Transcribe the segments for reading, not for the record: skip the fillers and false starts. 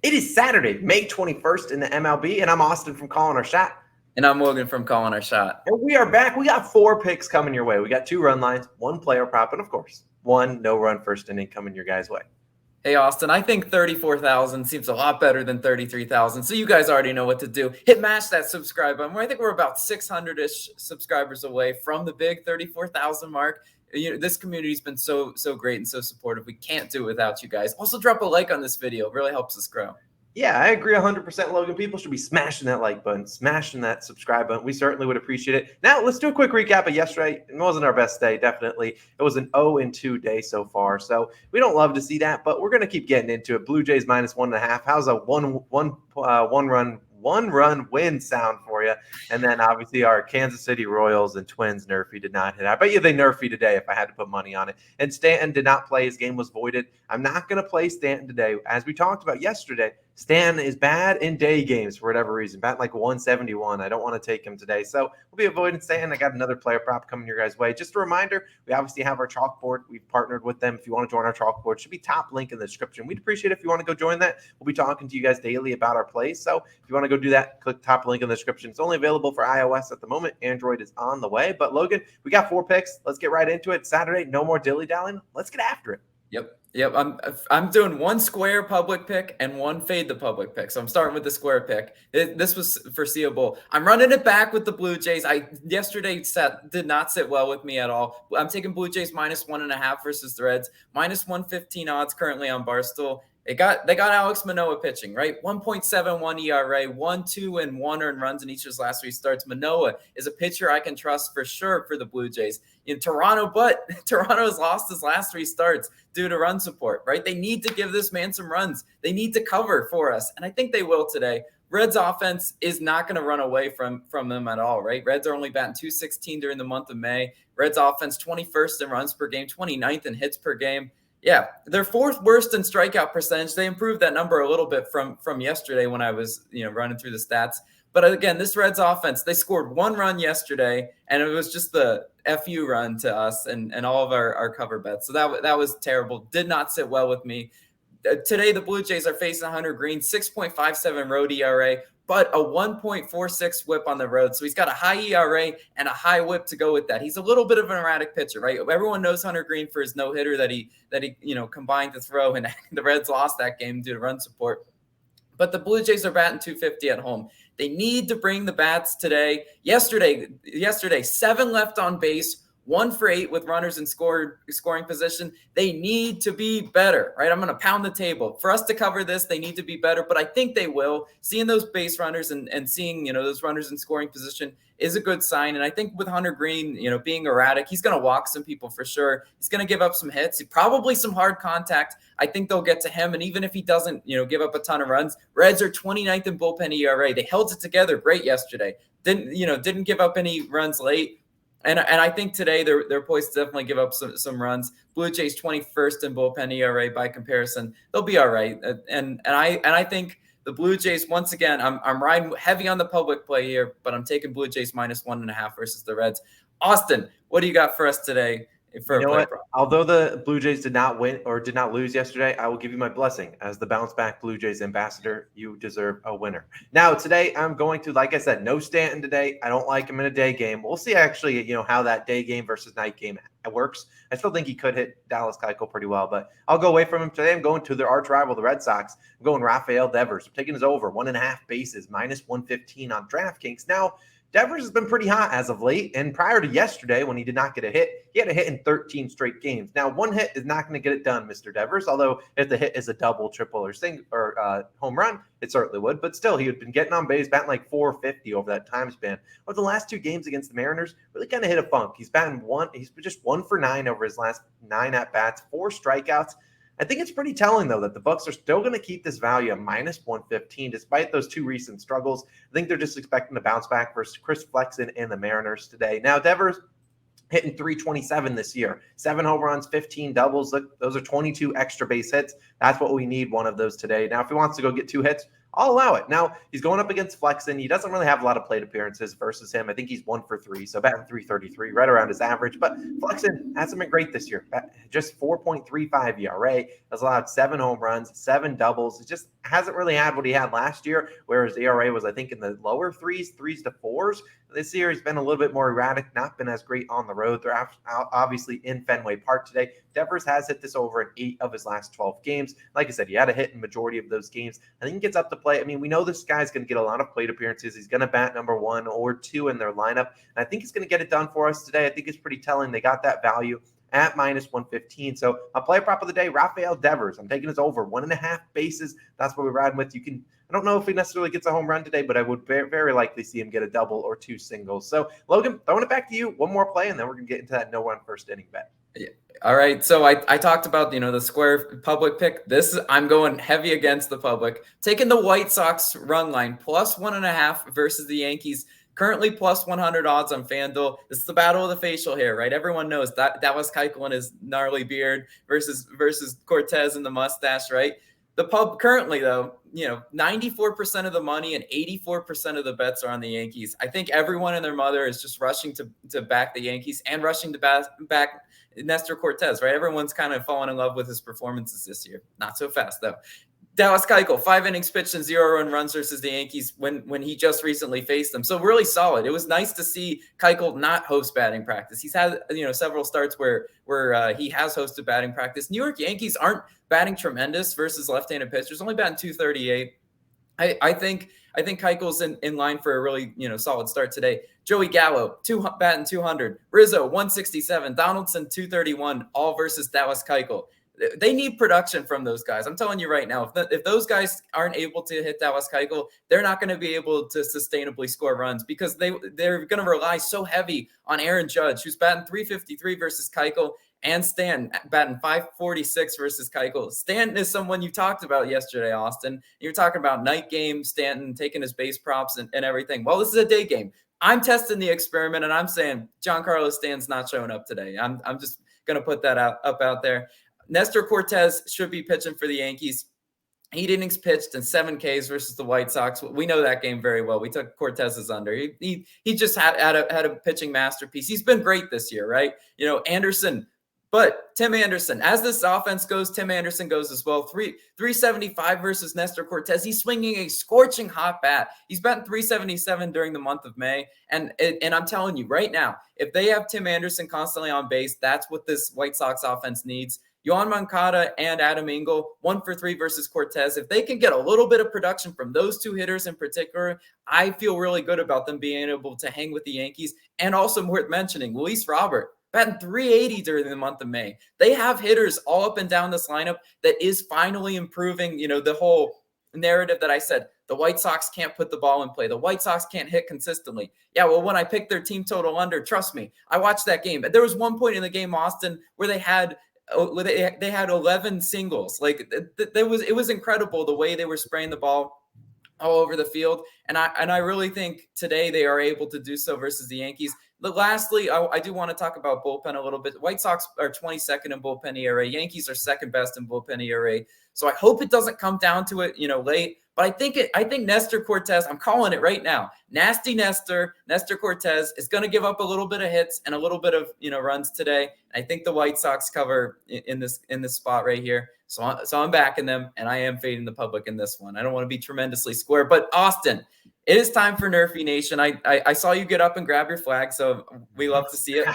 It is Saturday, May 21st in the MLB, and I'm Austin from Calling Our Shot. And I'm Logan from Calling Our Shot. And we are back. We got 4 picks coming your way. We got 2 run lines, 1 player prop, and of course, 1 no-run first inning coming your guys' way. Hey, Austin, I think 34,000 seems a lot better than 33,000. So you guys already know what to do. Mash that subscribe button. I think we're about 600-ish subscribers away from the big 34,000 mark. This community's been so great and so supportive. We can't do it without you guys. Also, drop a like on this video. It really helps us grow. Yeah, I agree 100%, Logan. People should be smashing that like button, smashing that subscribe button. We certainly would appreciate it. Now, let's do a quick recap of yesterday. It wasn't our best day, definitely. It was an 0-2 day so far, so we don't love to see that, but we're going to keep getting into it. Blue Jays minus 1.5. How's a one run win sound for you? And then obviously our Kansas City Royals and Twins NRFI did not hit. I bet you they NRFI today if I had to put money on it. And Stanton did not play. His game was voided. I'm not going to play Stanton today. As we talked about yesterday, Stanton is bad in day games for whatever reason. Batting like 171. I don't want to take him today. So we'll be avoiding Stanton. I got another player prop coming your guys' way. Just a reminder, we obviously have our chalkboard. We've partnered with them. If you want to join our chalkboard, it should be top link in the description. We'd appreciate it if you want to go join that. We'll be talking to you guys daily about our plays. So if you want to go do that, click top link in the description. It's only available for iOS at the moment. Android is on the way. But Logan, we got 4 picks. Let's get right into it. Saturday, no more dilly-dallying. Let's get after it. Yep. I'm doing 1 square public pick and 1 fade the public pick. So I'm starting with the square pick. This was foreseeable. I'm running it back with the Blue Jays. Yesterday did not sit well with me at all. I'm taking Blue Jays minus 1.5 versus the Reds. Minus 115 odds currently on Barstool. They got Alex Manoah pitching, right? 1.71 ERA, 1, 2, and 1 earned runs in each of his last 3 starts. Manoah is a pitcher I can trust for sure for the Blue Jays in Toronto, but Toronto has lost his last 3 starts due to run support, right? They need to give this man some runs. They need to cover for us, and I think they will today. Reds offense is not going to run away from them at all, right? Reds are only batting .216 during the month of May. Reds offense 21st in runs per game, 29th in hits per game. Yeah, they're 4th worst in strikeout percentage. They improved that number a little bit from yesterday when I was running through the stats. But again, this Reds offense, they scored 1 run yesterday, and it was just the FU run to us and all of our cover bets. So that was terrible. Did not sit well with me. Today, the Blue Jays are facing Hunter Green, 6.57 road ERA, but a 1.46 whip on the road. So he's got a high ERA and a high whip to go with that. He's a little bit of an erratic pitcher, right? Everyone knows Hunter Green for his no-hitter that he combined to throw, and the Reds lost that game due to run support. But the Blue Jays are batting .250 at home. They need to bring the bats today. Yesterday, 7 left on base, 1 for 8 with runners in scoring position. They need to be better, right? I'm going to pound the table. For us to cover this, they need to be better, but I think they will. Seeing those base runners and seeing, those runners in scoring position is a good sign. And I think with Hunter Green, being erratic, he's going to walk some people for sure. He's going to give up some hits, probably some hard contact. I think they'll get to him. And even if he doesn't, give up a ton of runs, Reds are 29th in bullpen ERA. They held it together great yesterday. Didn't give up any runs late. And I think today they're poised to definitely give up some runs. Blue Jays 21st in bullpen ERA by comparison. They'll be all right. And I think the Blue Jays, once again, I'm riding heavy on the public play here, but I'm taking Blue Jays minus 1.5 versus the Reds. Austin, what do you got for us today? Although the Blue Jays did not win or did not lose yesterday, I will give you my blessing as the bounce back Blue Jays ambassador. You deserve a winner. Now, today I'm going to, like I said, no Stanton today. I don't like him in a day game. We'll see actually, how that day game versus night game works. I still think he could hit Dallas Keuchel pretty well, but I'll go away from him today. I'm going to their arch rival, the Red Sox. I'm going Rafael Devers. I'm taking his over 1.5 bases, minus 115 on DraftKings. Now, Devers has been pretty hot as of late, and prior to yesterday when he did not get a hit, he had a hit in 13 straight games. Now, 1 hit is not going to get it done, Mr. Devers, although if the hit is a double, triple, or single or home run, it certainly would. But still, he had been getting on base, batting like 450 over that time span. Over the last 2 games against the Mariners, really kind of hit a funk. He's just 1 for 9 over his last 9 at-bats, 4 strikeouts. I think it's pretty telling, though, that the Bucs are still going to keep this value at minus 115 despite those 2 recent struggles. I think they're just expecting to bounce back versus Chris Flexen and the Mariners today. Now, Devers hitting .327 this year, 7 home runs, 15 doubles. Look, those are 22 extra base hits. That's what we need, one of those today. Now, if he wants to go get 2 hits, I'll allow it. Now, he's going up against Flexen. He doesn't really have a lot of plate appearances versus him. I think he's 1 for 3, so batting 333, right around his average. But Flexen hasn't been great this year. Just 4.35 ERA, has allowed 7 home runs, 7 doubles. It just hasn't really had what he had last year, where his ERA was, I think, in the lower 3s to 4s. This year he's been a little bit more erratic, not been as great on the road. They're obviously in Fenway Park today. Devers has hit this over in 8 of his last 12 games. Like I said, he had a hit in majority of those games. I think he gets up to play. I mean, we know this guy's going to get a lot of plate appearances. He's going to bat number 1 or 2 in their lineup. And I think he's going to get it done for us today. I think it's pretty telling. They got that value at -115. So a play prop of the day, Rafael Devers. I'm taking his over 1.5 bases. That's what we're riding with. I don't know if he necessarily gets a home run today, but I would very likely see him get a double or 2 singles. So Logan, throwing it back to you. One more play, and then we're going to get into that no run first inning bet. Yeah. All right. So I talked about, the square public pick. I'm going heavy against the public. Taking the White Sox run line +1.5 versus the Yankees. Currently +100 odds on FanDuel. This is the battle of the facial hair, right? Everyone knows that was Keuchel and his gnarly beard versus Cortez and the mustache, right? The pub currently, though, 94% of the money and 84% of the bets are on the Yankees. I think everyone and their mother is just rushing to back the Yankees and rushing to back Nestor Cortez, right? Everyone's kind of fallen in love with his performances this year. Not so fast, though. Dallas Keuchel, 5 innings pitched and 0 earned runs versus the Yankees when he just recently faced them. So really solid. It was nice to see Keuchel not host batting practice. He's had several starts where he has hosted batting practice. New York Yankees aren't batting tremendous versus left-handed pitchers, only batting 238. I think Keuchel's in line for a really solid start today. Joey Gallo, batting 200. Rizzo, 167. Donaldson, 231. All versus Dallas Keuchel. They need production from those guys. I'm telling you right now, if those guys aren't able to hit Dallas Keuchel, they're not going to be able to sustainably score runs because they're going to rely so heavy on Aaron Judge, who's batting 353 versus Keuchel, and Stanton batting 546 versus Keuchel. Stanton is someone you talked about yesterday, Austin. You're talking about night game, Stanton taking his base props and everything. Well, this is a day game. I'm testing the experiment, and I'm saying Giancarlo Stanton's not showing up today. I'm just going to put that out there. Nestor Cortez should be pitching for the Yankees. 8 innings pitched and 7 Ks versus the White Sox. We know that game very well. We took Cortez's under. He just had a pitching masterpiece. He's been great this year, right? Anderson. But Tim Anderson, as this offense goes, Tim Anderson goes as well. 375 versus Nestor Cortez. He's swinging a scorching hot bat. He's batting 377 during the month of May. And I'm telling you right now, if they have Tim Anderson constantly on base, that's what this White Sox offense needs. Yohan Moncada and Adam Engel, 1 for 3 versus Cortez. If they can get a little bit of production from those 2 hitters in particular, I feel really good about them being able to hang with the Yankees. And also worth mentioning, Luis Robert, batting 380 during the month of May. They have hitters all up and down this lineup that is finally improving, the whole narrative that I said. The White Sox can't put the ball in play. The White Sox can't hit consistently. Yeah, well, when I picked their team total under, trust me, I watched that game. There was one point in the game, Austin, where they had 11 singles. Like it was incredible the way they were spraying the ball all over the field. And I really think today they are able to do so versus the Yankees. But lastly, I do want to talk about bullpen a little bit. White Sox are 22nd in bullpen ERA. Yankees are second best in bullpen ERA. So I hope it doesn't come down to it, late. But I think Nestor Cortez, I'm calling it right now. Nasty Nestor Cortez is going to give up a little bit of hits and a little bit of, runs today. I think the White Sox cover in this spot right here. So I'm backing them, and I am fading the public in this one. I don't want to be tremendously square, but Austin, it is time for NRFI Nation. I saw you get up and grab your flag, so we love to see it.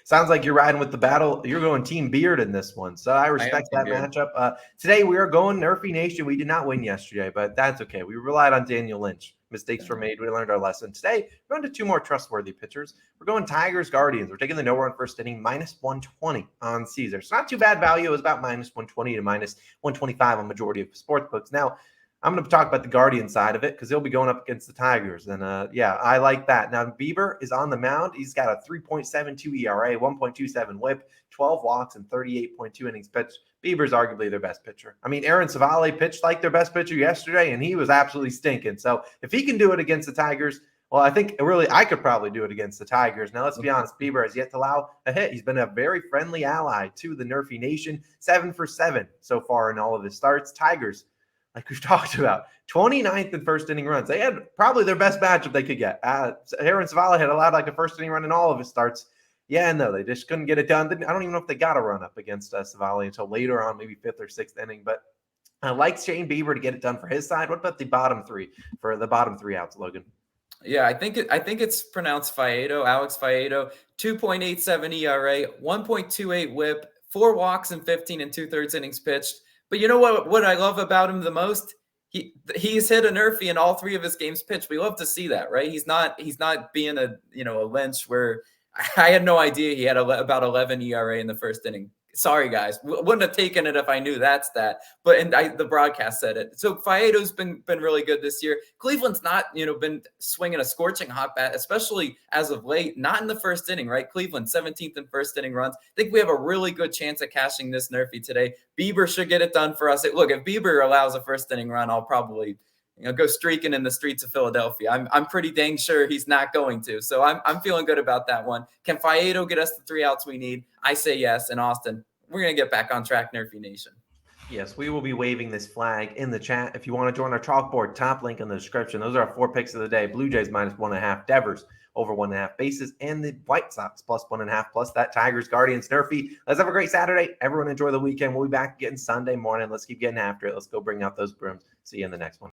Sounds like you're riding with the battle. You're going Team Beard in this one, so I respect that matchup. Today we are going NRFI Nation. We did not win yesterday, but that's okay. We relied on Daniel Lynch. Mistakes were made. We learned our lesson. Today we're going to 2 more trustworthy pitchers. We're going Tigers Guardians. We're taking the no run first inning, -120 on Caesar. It's not too bad value. It was about -120 to -125 on majority of sports books. Now, I'm going to talk about the Guardian side of it because he'll be going up against the Tigers. And, I like that. Now, Bieber is on the mound. He's got a 3.72 ERA, 1.27 whip, 12 walks, and 38.2 innings pitched. Bieber's arguably their best pitcher. I mean, Aaron Savale pitched like their best pitcher yesterday, and he was absolutely stinking. So if he can do it against the Tigers, well, I think really I could probably do it against the Tigers. Now, let's be honest. Bieber has yet to allow a hit. He's been a very friendly ally to the NRFI Nation, 7 for 7 so far in all of his starts. Tigers, like we've talked about, 29th in first inning runs. They had probably their best matchup they could get. Aaron Savali had allowed like a first inning run in all of his starts. Yeah, no, they just couldn't get it done. I don't even know if they got a run up against Savali until later on, maybe 5th or 6th inning. But I like Shane Bieber to get it done for his side. What about the bottom three outs, Logan? Yeah, I think it's pronounced Faedo, Alex Faedo, 2.87 ERA, 1.28 WHIP, 4 walks and 15 2/3 innings pitched. But you know what I love about him the most? He's hit a NRFI in all 3 of his games pitched. We love to see that, right? He's not being a Lynch where I had no idea he had about 11 ERA in the first inning. Sorry, guys. Wouldn't have taken it if I knew that's that. But the broadcast said it. So Faedo's been really good this year. Cleveland's not, been swinging a scorching hot bat, especially as of late. Not in the first inning, right? Cleveland 17th in first inning runs. I think we have a really good chance of cashing this NRFI today. Bieber should get it done for us. Look, if Bieber allows a first inning run, I'll probably go streaking in the streets of Philadelphia. I'm pretty dang sure he's not going to. So I'm feeling good about that one. Can Faedo get us the 3 outs we need? I say yes. And Austin, we're going to get back on track, NRFI Nation. Yes, we will be waving this flag in the chat. If you want to join our chalkboard, top link in the description. Those are our 4 picks of the day. Blue Jays -1.5, Devers over 1.5 bases, and the White Sox +1.5, plus that Tigers Guardians NRFI. Let's have a great Saturday. Everyone enjoy the weekend. We'll be back again Sunday morning. Let's keep getting after it. Let's go bring out those brooms. See you in the next one.